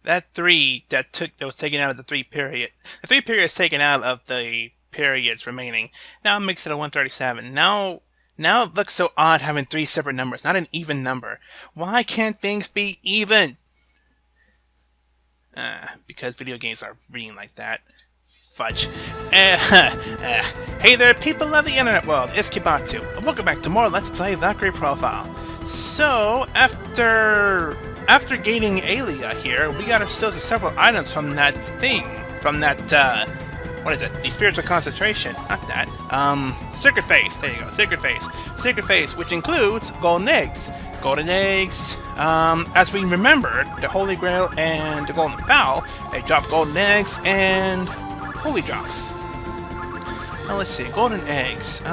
that 3 that was taken out of the 3 period. The 3 period is taken out of the periods remaining. Now it makes it a 137. Now it looks so odd having 3 separate numbers, not an even number. Why can't things be even? Because video games are reading like that. Fudge. Hey there, people of the internet world, it's Kibatu, and welcome back to more Let's Play Valkyrie Profile. So, after gaining Aelia here, we got ourselves several items from that thing, from that, what is it? The Spiritual Concentration, not that. Sacred Face, there you go, Sacred Face. Sacred Face, which includes golden eggs. Golden eggs, as we remembered, the Holy Grail and the Golden Fowl, they drop golden eggs and holy drops. Now let's see, golden eggs. We're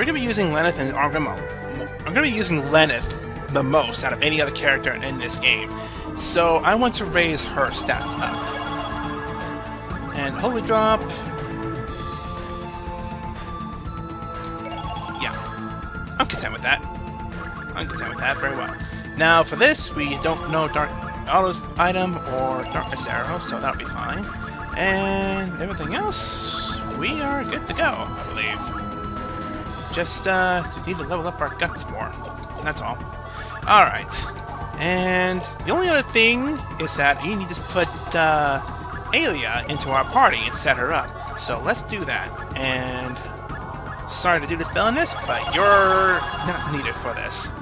gonna be using Lenneth and I'm gonna be using Lenneth the most out of any other character in this game. So I want to raise her stats up. And holy drop. I'm content with that. I'm content with that very well. Now for this, we don't know Dark Auto's item or Darkness Arrow, so that'll be fine. And everything else, we are good to go, I believe. Just need to level up our guts more. That's all. Alright. And the only other thing is that you need to put Aelia into our party and set her up. So let's do that. And sorry to do this spell in this, but you're not needed for this.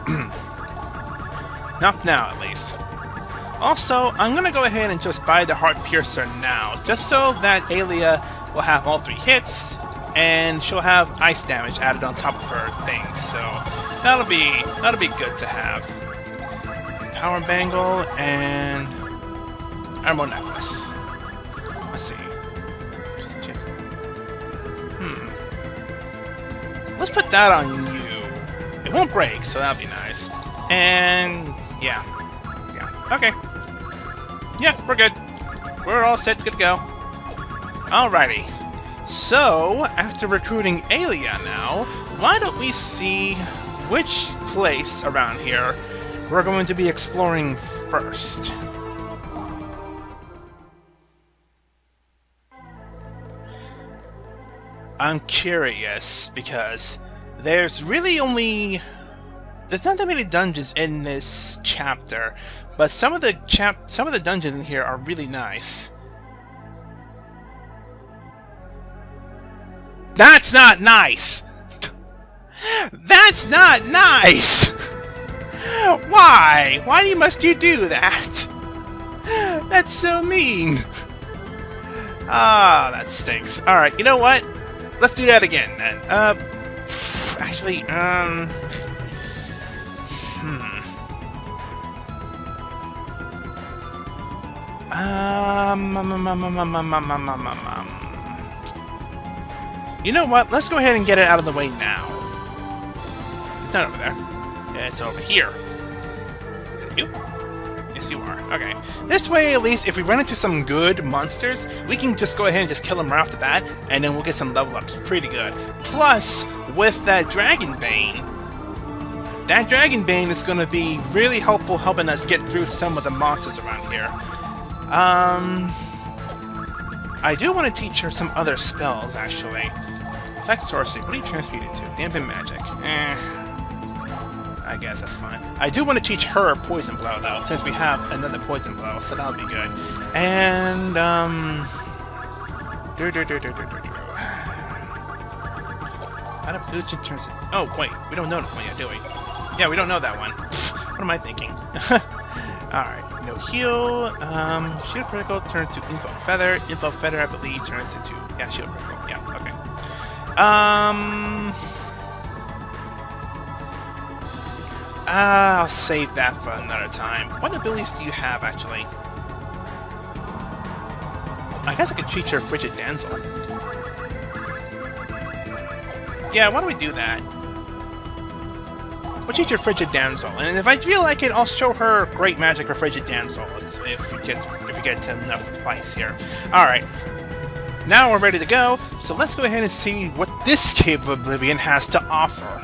Not now, at least. Also, I'm gonna go ahead and just buy the Heart Piercer now, just so that Aelia will have all 3 hits, and she'll have ice damage added on top of her things. So that'll be good to have. Power Bangle and Armor Necklace. Let's see. Let's put that on you. It won't break, so that'll be nice. And yeah, okay. Yeah, we're good. We're all set, good to go. Alrighty. So, after recruiting Aelia now, why don't we see which place around here we're going to be exploring first. I'm curious because there's really only... There's not that many dungeons in this chapter, but some of the dungeons in here are really nice. That's not nice! That's not nice! Why? Why must you do that? That's so mean. Ah, that stinks. Alright, you know what? Let's do that again, then. Actually, You know what? Let's go ahead and get it out of the way now. It's not over there. Yeah, it's over here. Is it you? Yes, you are. Okay. This way, at least, if we run into some good monsters, we can just go ahead and just kill them right off the bat, and then we'll get some level ups pretty good. Plus, with that Dragon Bane is going to be really helpful helping us get through some of the monsters around here. I do want to teach her some other spells, actually. Effect Sorcery, what are you transmuted to? Dampen Magic. I guess that's fine. I do want to teach her Poison Blow, though, since we have another Poison Blow, so that'll be good. And, Adaptation turns it... Oh, wait, we don't know that one yet, do we? Yeah, we don't know that one. What am I thinking? Alright, no heal. Shield Critical turns to Info Feather. Info Feather, I believe, turns into... Yeah, Shield Critical. Yeah, okay. I'll save that for another time. What abilities do you have, actually? I guess I could teach her Frigid Damsel. Yeah, why don't we do that? We'll teach her Frigid Damsel, and if I feel like it, I'll show her Great Magic or Frigid Damsel if we get to enough fights here. Alright. Now we're ready to go, so let's go ahead and see what this Cave of Oblivion has to offer.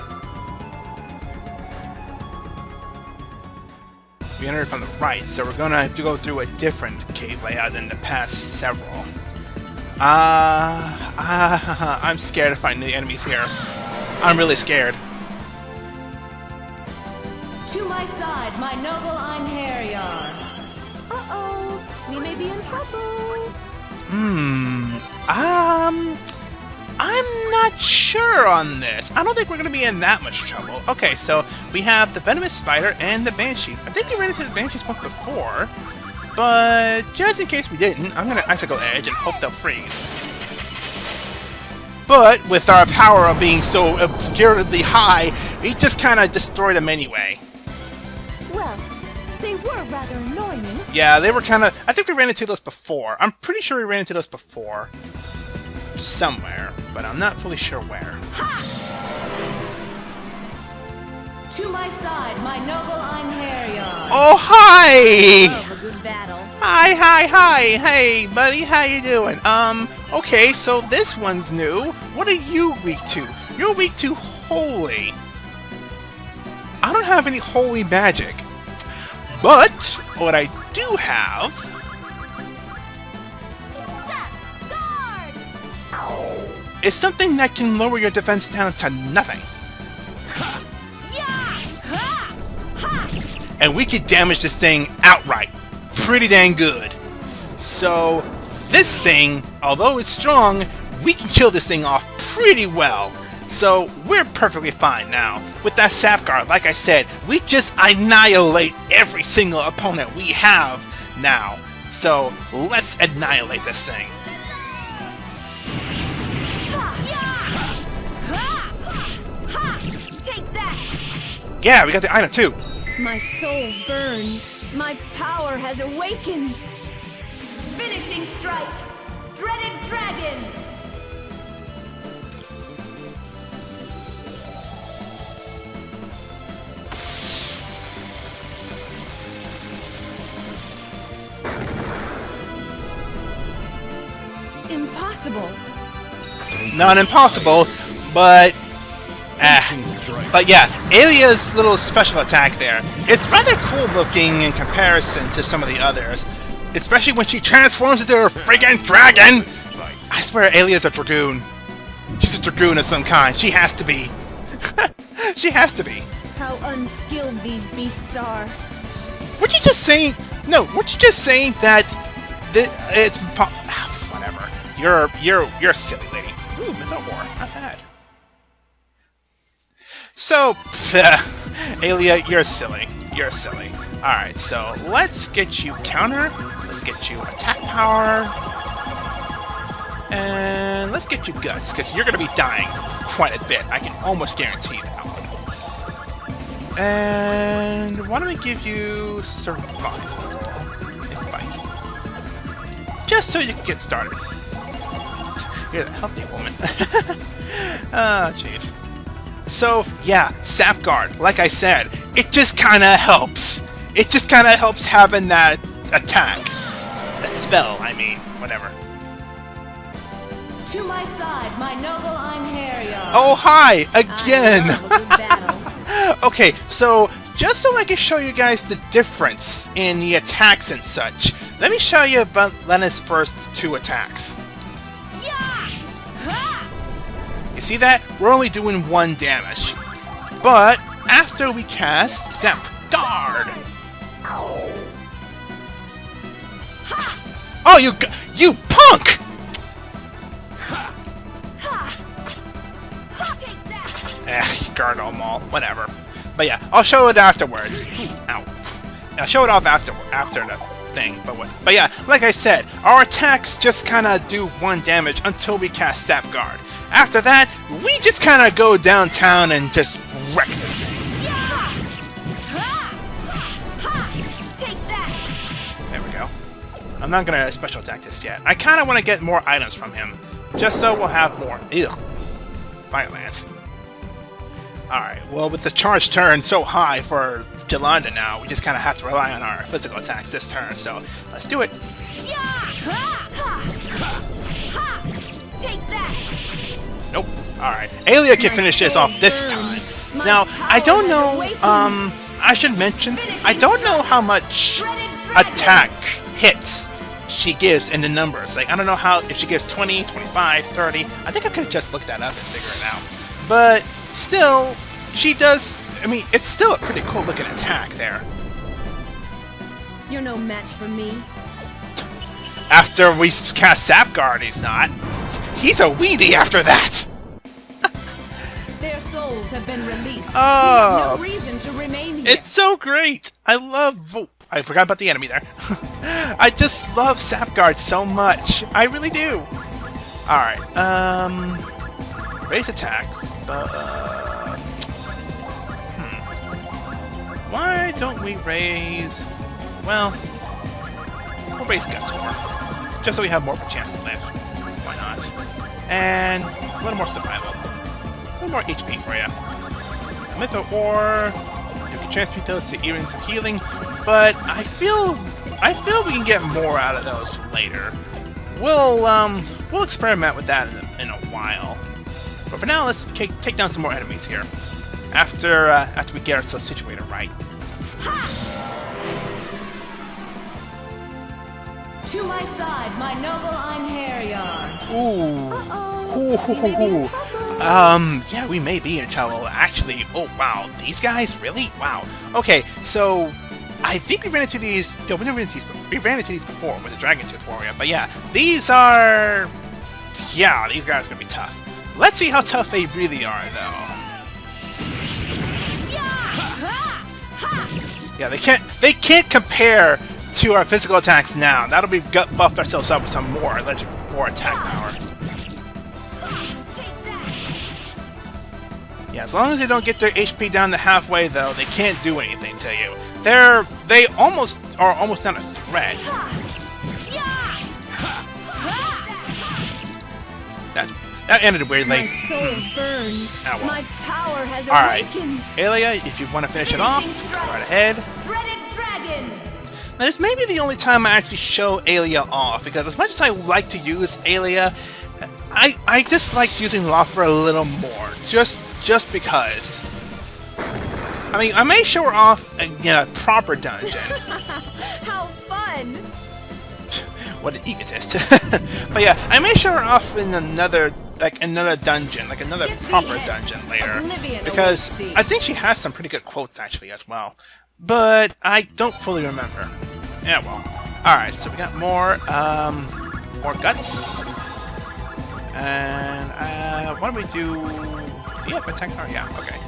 we entered from the right, so we're gonna have to go through a different cave layout than the past several. I'm scared to find the enemies here. I'm really scared. To my side, my noble Einherjar. Uh-oh, we may be in trouble. I'm not sure on this. I don't think we're going to be in that much trouble. Okay, so we have the Venomous Spider and the Banshees. I think we ran into the Banshees once before, but just in case we didn't, I'm going to Icicle Edge and hope they'll freeze. But with our power of being so obscuredly high, we just kind of destroyed them anyway. Well, they were rather annoying. Yeah, they were kind of... I think we ran into those before. I'm pretty sure we ran into those before. Somewhere, but I'm not fully sure where. Ha! To my side, my noble Einherjar. Oh, hi! Love a good battle. Hi! Hey, buddy, how you doing? Okay, so this one's new. What are you weak to? You're weak to holy. I don't have any holy magic. But, what I do have... is something that can lower your defense down to nothing. And we could damage this thing outright. Pretty dang good. So, this thing, although it's strong, we can kill this thing off pretty well. So, we're perfectly fine now. With that Sap Guard, like I said, we just annihilate every single opponent we have now. So, let's annihilate this thing. Yeah, we got the item too. My soul burns. My power has awakened. Finishing strike. Dreaded dragon. Impossible. Not impossible, but... But yeah, Alia's little special attack there, it's rather cool looking in comparison to some of the others. Especially when she transforms into a freaking dragon! I swear Alia's a dragoon. She's a dragoon of some kind. She has to be. She has to be. How unskilled these beasts are. Weren't you just saying... No, weren't you just saying that... it's... whatever. You're a silly lady. Ooh, Mytho War. Not bad. So, Alia, you're silly. You're silly. Alright, so let's get you counter. Let's get you attack power. And let's get you guts, because you're going to be dying quite a bit. I can almost guarantee that one. And why don't we give you survival and fight. Just so you can get started. You're the healthy woman. Ah, jeez. So, yeah, Sap Guard, like I said, it just kinda helps. It just kinda helps having that attack. That spell, I mean, whatever. To my side, my noble Einherjar. Oh, hi! Again! I love a good battle. Okay, so, just so I can show you guys the difference in the attacks and such, let me show you about Lenneth's first two attacks. You see that? We're only doing 1 damage. But after we cast Sap Guard. Oh, you punk! You guard them all. Whatever. But yeah, I'll show it afterwards. Ow. I'll show it off after the thing. But yeah, like I said, our attacks just kind of do 1 damage until we cast Sap Guard. After that, we just kind of go downtown and just wreck this thing. There we go. I'm not going to special attack this yet. I kind of want to get more items from him, just so we'll have more. Ew. Fire Lance. Alright, well, with the charge turn so high for Yolanda now, we just kind of have to rely on our physical attacks this turn, so let's do it. Take that. Nope. Alright. Alia can finish this off this time. Now, I don't know, I should mention, I don't know how much attack hits she gives in the numbers. Like, I don't know how, if she gives 20, 25, 30. I think I could have just looked that up and figure it out. But still, she does, I mean, it's still a pretty cool looking attack there. You're no match for me. After we cast Sapguard, he's not. He's a weenie after that! Their souls have been released. Oh, we have no reason to remain here. It's so great! I love... Oh, I forgot about the enemy there. I just love Sapguard so much. I really do. Alright, raise attacks, but, why don't we raise... Well, we'll raise Guts more. Just so we have more of a chance to live. Why not? And a little more survival. A little more HP for you. Myth of War. You can transmute those to earrings of healing, but I feel we can get more out of those later. We'll experiment with that in a while. But for now, let's take down some more enemies here. After we get ourselves situated right. To my side, my noble Einherjar. Ooh. Yeah, we may be in trouble. Actually, oh wow, these guys? Really? Wow. Okay, so I think we ran into these. No, we ran into these before with the Dragon Tooth Warrior. But yeah, these are. Yeah, these guys are gonna be tough. Let's see how tough they really are, though. Yeah, they can't compare to our physical attacks now. That'll be buffed ourselves up with some more attack power. Yeah, as long as they don't get their HP down to halfway, though, they can't do anything to you. They almost are not a threat. That ended weirdly. My soul burns. Oh, well. My power has Alright, awakened. Aelia, if you want to finish it off, go right ahead. Dreaded dragon. Now, this may be the only time I actually show Aelia off, because as much as I like to use Aelia, I just like using Lofra a little more, just because. I mean, I may show her off in a proper dungeon. How fun! What an egotist. But yeah, I may show her off in another dungeon, like another proper dungeon later, Oblivion because awaits thee. I think she has some pretty good quotes actually as well. But I don't fully remember. Yeah, well. Alright, so we got more guts. And, what do we do? Do you have attack power? Yeah, okay.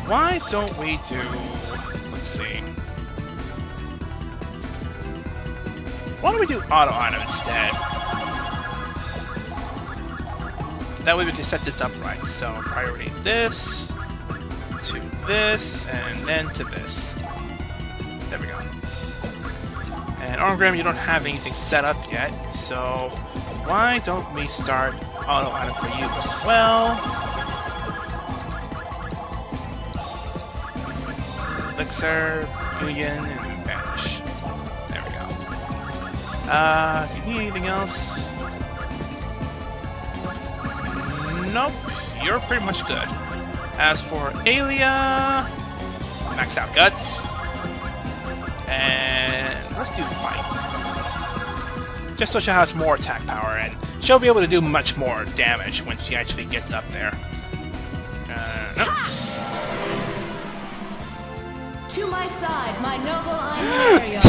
Why don't we do... Let's see. Why don't we do auto item instead? That way we can set this up right. So, priority this... to this, and then to this. There we go. And Armgram, you don't have anything set up yet, so why don't we start auto item for you as well? Elixir, Union, and Vanish. There we go. Do you need anything else? Nope, you're pretty much good. As for Aelia, max out Guts, and let's do Fight. Just so she has more attack power, and she'll be able to do much more damage when she actually gets up there. Nope. To my side, my noble Einherjar.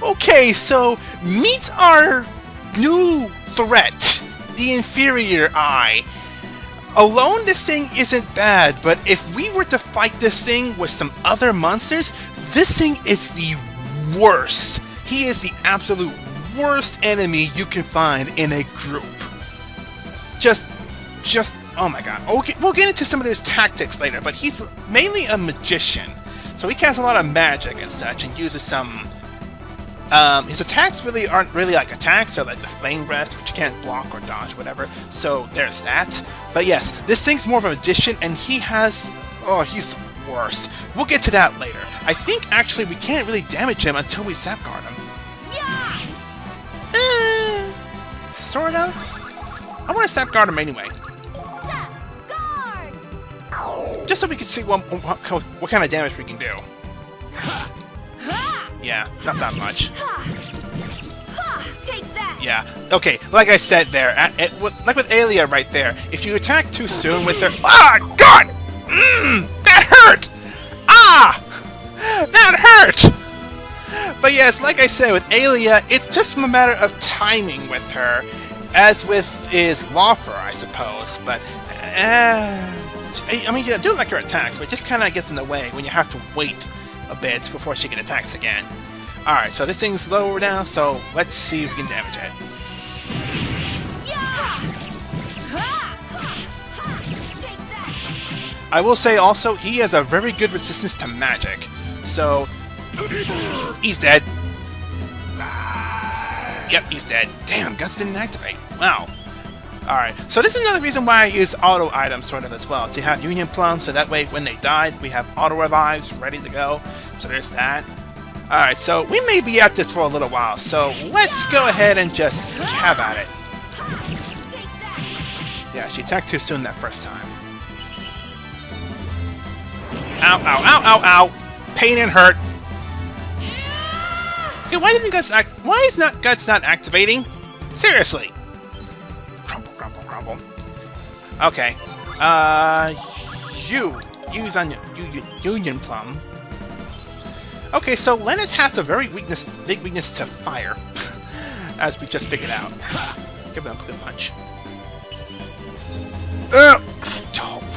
Okay, so meet our new threat, the Inferior Eye. Alone, this thing isn't bad, but if we were to fight this thing with some other monsters, this thing is the worst. He is the absolute worst enemy you can find in a group. Just, oh my god. We'll get into some of his tactics later, but he's mainly a magician. So he casts a lot of magic and such, and uses some... his attacks really aren't really like attacks, they're like the Flame Breast, which you can't block or dodge, whatever. So there's that. But yes, this thing's more of a magician, and he has... Oh, he's the worst. We'll get to that later. I think, actually, we can't really damage him until we Sapguard him. Yeah! Sort of. I want to snap guard him anyway. Guard! Just so we can see what kind of damage we can do. Yeah, not that much. Take that! Yeah, okay, like I said there, like with Aelia right there, if you attack too soon with her... Ah, God! That hurt! Ah! That hurt! But yes, like I said, with Aelia, it's just a matter of timing with her, as with is Lawfer, I suppose, but... I mean, you do like her attacks, but it just kind of gets in the way when you have to wait a bit before she can attack again. Alright, so this thing's lower now, so let's see if we can damage it. I will say also, he has a very good resistance to magic, so... He's dead. Yep, he's dead. Damn, Guts didn't activate. Wow. Alright, so this is another reason why I use auto items sort of as well, to have Union Plum, so that way when they die, we have auto revives ready to go. So there's that. Alright, so we may be at this for a little while, so let's go ahead and just have at it. Yeah, she attacked too soon that first time. Ow, ow, ow, ow, ow! Pain and hurt. Okay, why didn't Guts why is Guts not activating? Seriously. Crumble, crumble, crumble. Okay. Use on Union Plum. Okay, so Lenneth has a big weakness to fire, as we just figured out. Give him a good punch. Oh,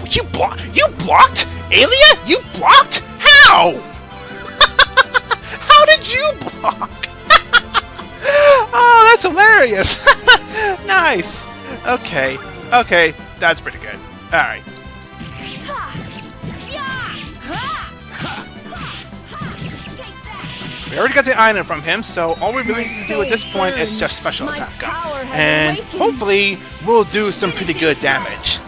you blocked? Aelia? You blocked? How? How did you block? Oh, that's hilarious. Nice. Okay, that's pretty good. All right. We already got the item from him, so all we really need to do at this point is just special attack him. And hopefully, we'll do some pretty good damage.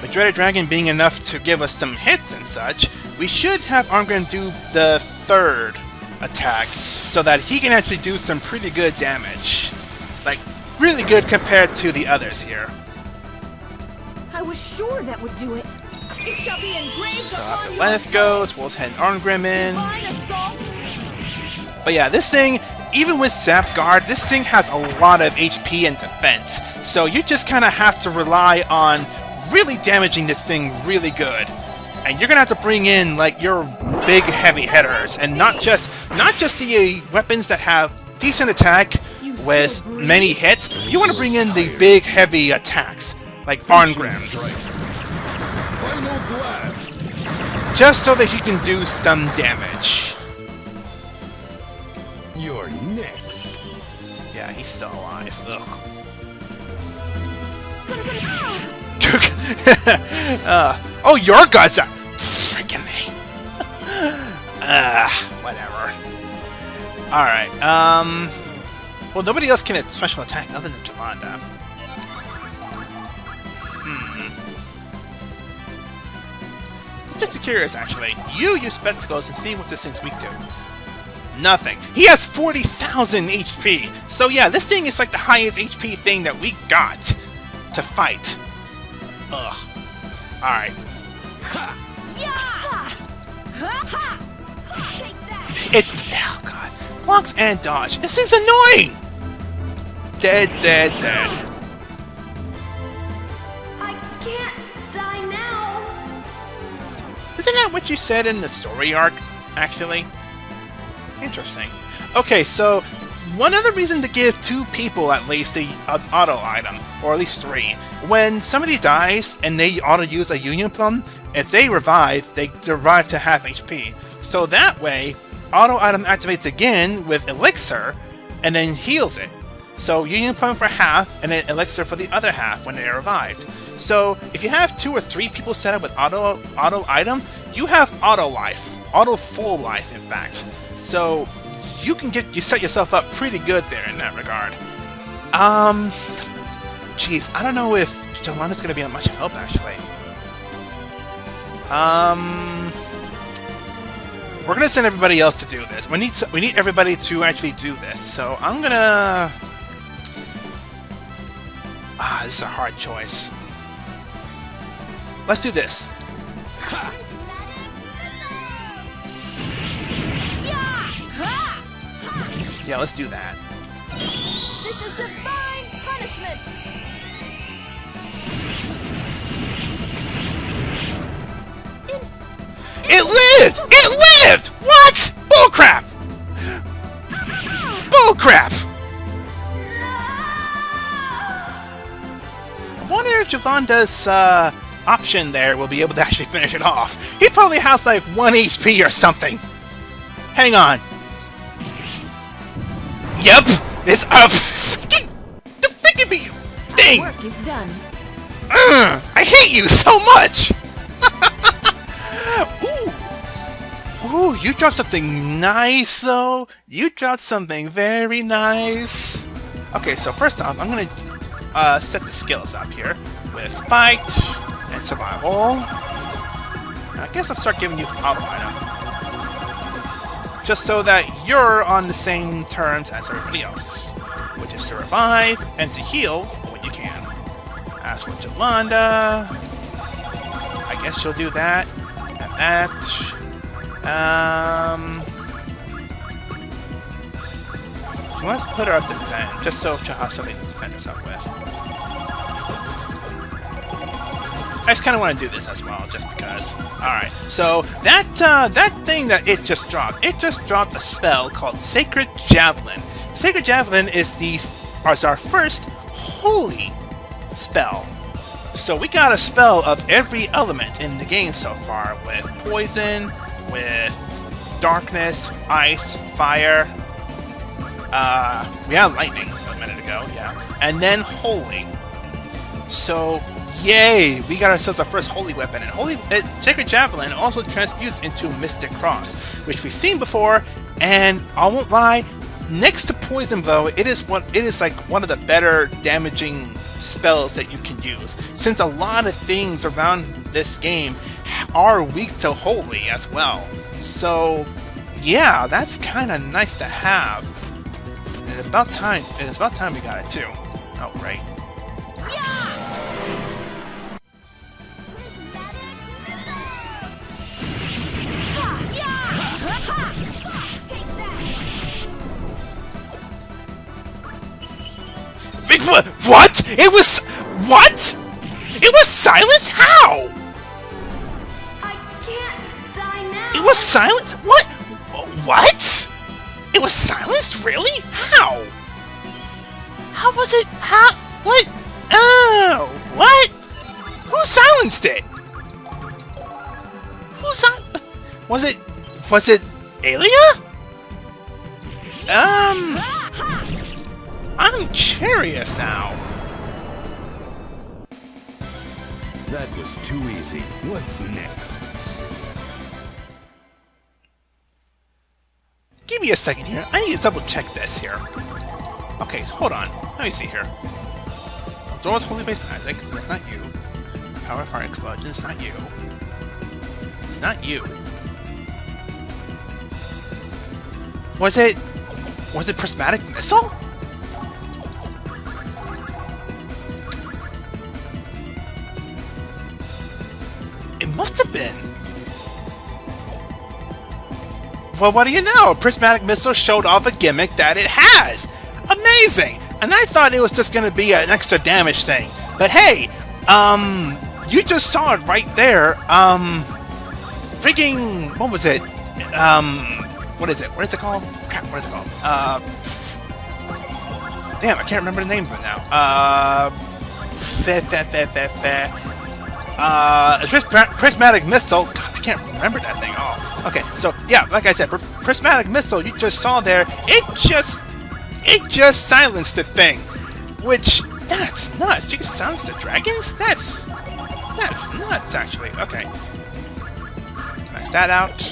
The Dreaded Dragon being enough to give us some hits and such, we should have Armgren do the third attack, so that he can actually do some pretty good damage. Like, really good compared to the others here. I was sure that would do it. It shall be engraved So upon after your Lenneth goes, we'll send Armgrim in. divine assault. But yeah, this thing, even with Zap Guard, this thing has a lot of HP and defense. So you just kind of have to rely on really damaging this thing really good. And you're gonna have to bring in like your big heavy hitters, and not just the weapons that have decent attack with many hits. You want to bring in the big heavy attacks, like Arngrim's. Final blast. Just so that he can do some damage. You're next. Yeah, he's still alive. Ugh. Oh, your guts are freaking me. Whatever. Alright, well, nobody else can special attack other than Jolanda. Just curious, actually. You use spectacles and see what this thing's weak to. Nothing. He has 40,000 HP! So yeah, this thing is like the highest HP thing that we got to fight. Ugh. Alright. Oh god. Blocks and dodge. This is annoying! Dead, dead, dead. I can't die now. Isn't that what you said in the story arc, actually? Interesting. Okay, so one other reason to give 2 people at least the auto item, or at least 3. When somebody dies and they auto-use a Union Plum, if they revive to half HP. So that way, auto item activates again with Elixir, and then heals it. So Union Plum for half, and then Elixir for the other half when they are revived. So if you have 2 or 3 people set up with auto item, you have auto life, auto full life in fact. So you set yourself up pretty good there in that regard. Jeez, I don't know if Jolanda's gonna be of much help actually. We're gonna send everybody else to do this. We need everybody to actually do this. So I'm gonna Ah, this is a hard choice. Let's do this. Yeah, let's do that. This is divine punishment! It lived! It lived! What? Bullcrap! Bullcrap! I wonder if Javanda's option there will be able to actually finish it off. He probably has like 1 HP or something. Hang on. Yep! It's the freaking thing! Work is done. I hate you so much! Ooh, you dropped something nice, though. You dropped something very nice. Okay, so first off, I'm gonna set the skills up here with fight and survival. I guess I'll start giving you auto item, just so that you're on the same terms as everybody else, which is to revive and to heal when you can. As for Jolanda, I guess she'll do that and that. Let's put her up to defend, just so she'll have something to defend herself with. I just kind of want to do this as well, just because. Alright, so that thing that it just dropped a spell called Sacred Javelin. Sacred Javelin is our first holy spell. So we got a spell of every element in the game so far, with poison, with darkness, ice, fire. We had lightning a minute ago, yeah. And then holy. So, yay! We got ourselves our first holy weapon. And Sacred Javelin also transmutes into Mystic Cross, which we've seen before. And I won't lie, next to Poison Blow, it is like one of the better damaging spells that you can use, since a lot of things around this game are weak to holy as well. So yeah, that's kind of nice to have. And it's about time we got it too. Oh right. Bigfoot! What? It was... What? It was silenced? How? I can't die now! It was silenced? What? What? It was silenced? Really? How? How was it? How? What? Oh, what? Who silenced it? Who silenced... Was it Aelia? I'm curious now. That was too easy. What's next? Give me a second here. I need to double check this here. Okay, so hold on. Let me see here. Zora's Holy Base Magic. That's not you. Power Fire Explosion. It's not you. It's not you. Was it Prismatic Missile? It must have been. Well, what do you know? Prismatic Missile showed off a gimmick that it has. Amazing. And I thought it was just going to be an extra damage thing. But hey, you just saw it right there. Freaking, what was it? What is it? What is it called? Crap, what is it called? Damn, I can't remember the name of it now. Prismatic Missile. God, I can't remember that thing. Oh, okay. So yeah, like I said, Prismatic Missile. You just saw there. It just silenced the thing, which that's nuts. You can silence the dragons. That's nuts, actually. Okay, max that out,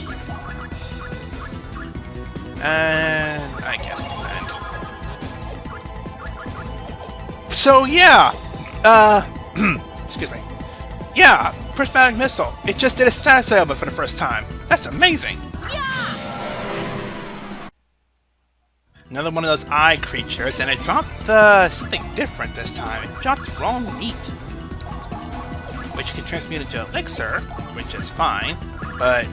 and I guess defend. So yeah, excuse me. Yeah, Prismatic Missile. It just did a status ailment for the first time. That's amazing. Another one of those eye creatures, and it dropped something different this time. It dropped raw meat, which can transmute into elixir, which is fine, but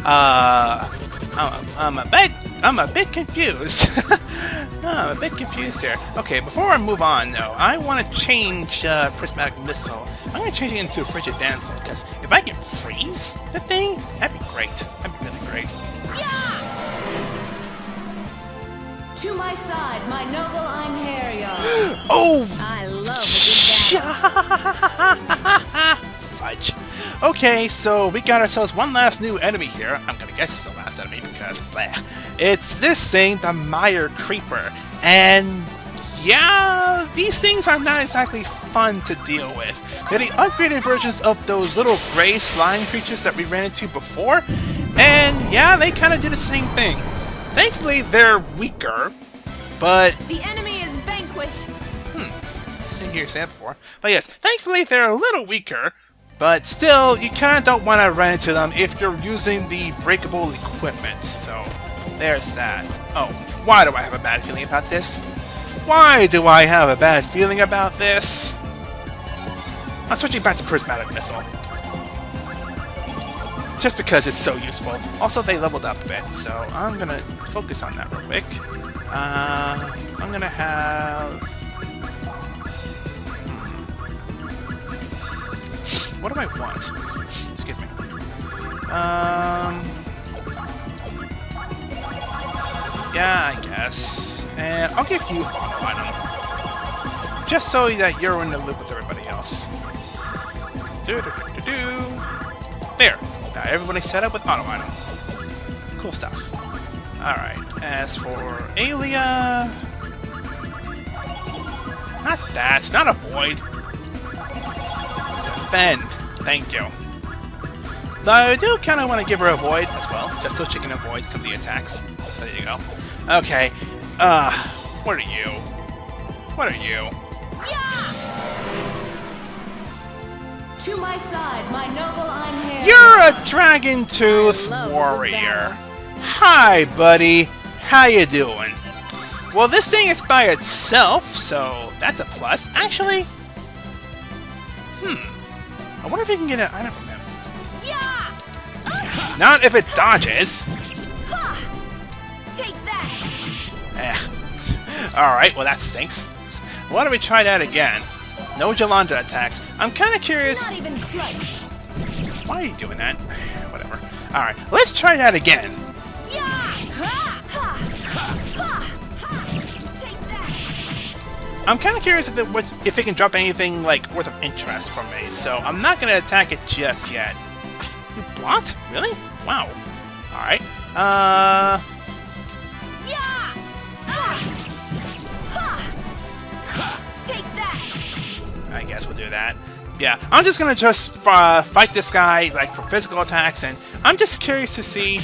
I'm a bit confused. I'm a bit confused here. Okay, before I move on though, I want to change prismatic missile. I'm going to change it into a frigid damsel because if I can freeze the thing, that'd be great. That'd be really great. To my side, my noble Einherjar. Oh! I love a good battle. Fudge. Okay, so we got ourselves one last new enemy here. I'm gonna guess it's the last enemy because, bleh. It's this thing, the Mire Creeper. And, yeah, these things are not exactly fun to deal with. They're the upgraded versions of those little gray slime creatures that we ran into before. And, yeah, they kind of do the same thing. Thankfully, they're weaker, but... The enemy is vanquished! Didn't hear you say that before. But yes, thankfully they're a little weaker, but still, you kind of don't want to run into them if you're using the breakable equipment, so there's that. Oh, why do I have a bad feeling about this? Why do I have a bad feeling about this? I'm switching back to Prismatic Missile. Just because it's so useful. Also, they leveled up a bit, so I'm gonna focus on that real quick. I'm gonna have... What do I want? Excuse me. Yeah, I guess. And I'll give you auto item. Just so that you're in the loop with everybody else. There! Now everybody's set up with auto item. Cool stuff. Alright, as for Aelia... Not that, it's not a void. Defend. Thank you. Though I do kind of want to give her a void as well, just so she can avoid some of the attacks. There you go. Okay. What are you? What are you? To my side, my noble Einherjar. You're a Dragon Tooth warrior. Hi, buddy. How you doing? Well, this thing is by itself, so that's a plus. Actually, I wonder if you can get an item from him. Not if it dodges. Take that. Alright, well that stinks. Why don't we try that again? No Jalandra attacks. I'm kind of curious. Not even close. Why are you doing that? Whatever. Alright, let's try that again. I'm kind of curious if it can drop anything like worth of interest for me, so I'm not going to attack it just yet. You blocked? Really? Wow. Alright. Take that. I guess we'll do that. Yeah, I'm just gonna fight this guy like for physical attacks, and I'm just curious to see.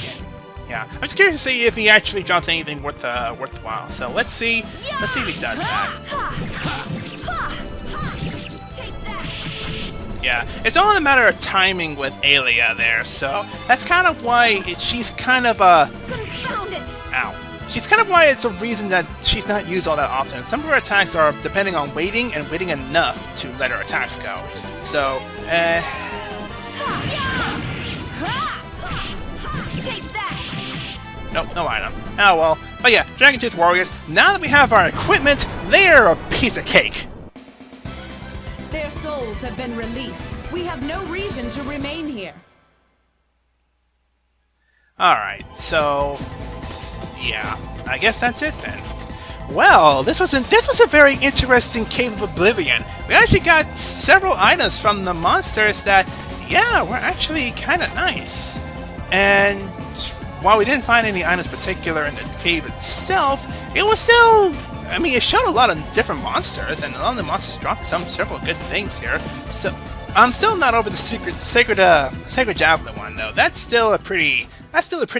Yeah, I'm just curious to see if he actually drops anything worthwhile. So let's see. Let's see if he does that. Yeah, it's all a matter of timing with Aelia there. So that's kind of why she's kind of a. Ow. She's kind of why it's a reason that she's not used all that often. Some of her attacks are depending on waiting and waiting enough to let her attacks go. So, Nope, no item. Oh well. But yeah, Dragon Tooth Warriors, now that we have our equipment, they're a piece of cake. Their souls have been released. We have no reason to remain here. Alright, so... yeah, I guess that's it then. Well, this was a very interesting Cave of Oblivion. We actually got several items from the monsters that, yeah, were actually kind of nice. And while we didn't find any items particular in the cave itself, it was still, I mean, it showed a lot of different monsters, and a lot of the monsters dropped several good things here. So I'm still not over the sacred javelin one though. That's still a pretty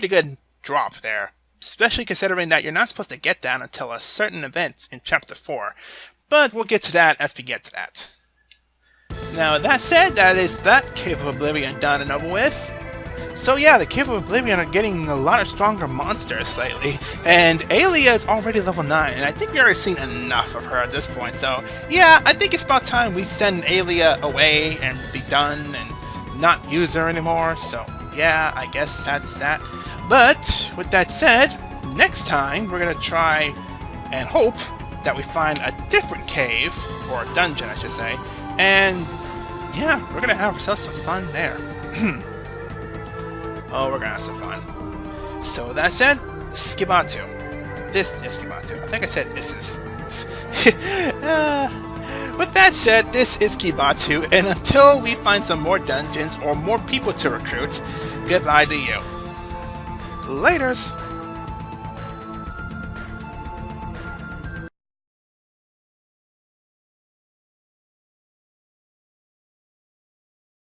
good drop there. Especially considering that you're not supposed to get that until a certain event in Chapter 4. But we'll get to that as we get to that. Now, that said, that is that Cave of Oblivion done and over with. So yeah, the Cave of Oblivion are getting a lot of stronger monsters lately, and Aelia is already level 9, and I think we've already seen enough of her at this point, so yeah, I think it's about time we send Aelia away and be done and not use her anymore, so yeah, I guess that's that. But, with that said, next time we're gonna try and hope that we find a different cave, or a dungeon I should say, and yeah, we're gonna have ourselves some fun there. Oh, we're gonna have some fun. So with that said, Skibatu. This is Skibatu. I think I said this is. With that said, this is Skibatu, and until we find some more dungeons or more people to recruit, goodbye to you. Laters!